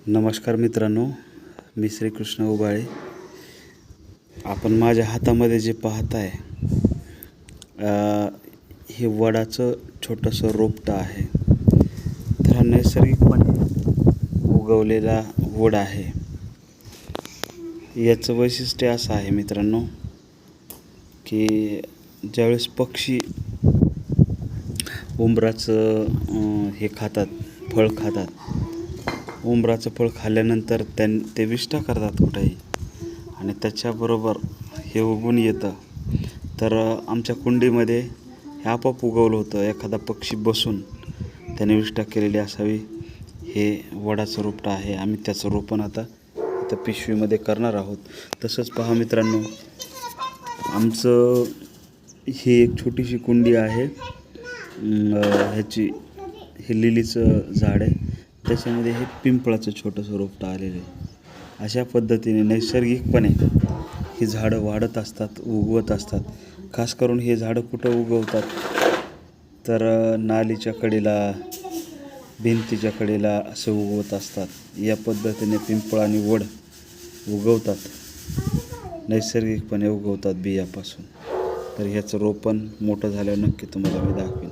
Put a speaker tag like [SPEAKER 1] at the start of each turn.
[SPEAKER 1] नमस्कार मित्रांनो, मी श्रीकृष्ण उबाळे. आपण माझ्या हातामध्ये जे पाहताय हे वडाचं छोटंसं रोपटं आहे. तर हा नैसर्गिकपणे उगवलेला वड आहे. याचं वैशिष्ट्य असं आहे मित्रांनो की ज्यावेळेस पक्षी उंबराचं हे खातात, फळ खातात, उंबराचं फळ खाल्ल्यानंतर ते विष्ठा करतात कुठेही आणि त्याच्याबरोबर हे उगवून येतं. तर आमच्या कुंडीमध्ये हे आपोआप उगवलं होतं. एखादा पक्षी बसून त्याने विष्ठा केलेली असावी. हे वडाचं रोपटं आहे. आम्ही त्याचं रोपण आता इथं पिशवीमध्ये करणार आहोत. तसंच पहा मित्रांनो, आमचं ही एक छोटीशी कुंडी आहे. हे लिलीचं झाड आहे. त्याच्यामध्ये हे पिंपळाचं छोटंसं रोपटं आलेलं आहे. अशा पद्धतीने नैसर्गिकपणे ही झाडं वाढत असतात, उगवत असतात. खास करून हे झाडं कुठं उगवतात तर नालीच्या कडेला, भिंतीच्या कडेला असं उगवत असतात. या पद्धतीने पिंपळ आणि वड उगवतात, नैसर्गिकपणे उगवतात बियापासून. तर ह्याचं रोपण मोठं झाल्यावर नक्की तुम्हाला मी दाखवेन.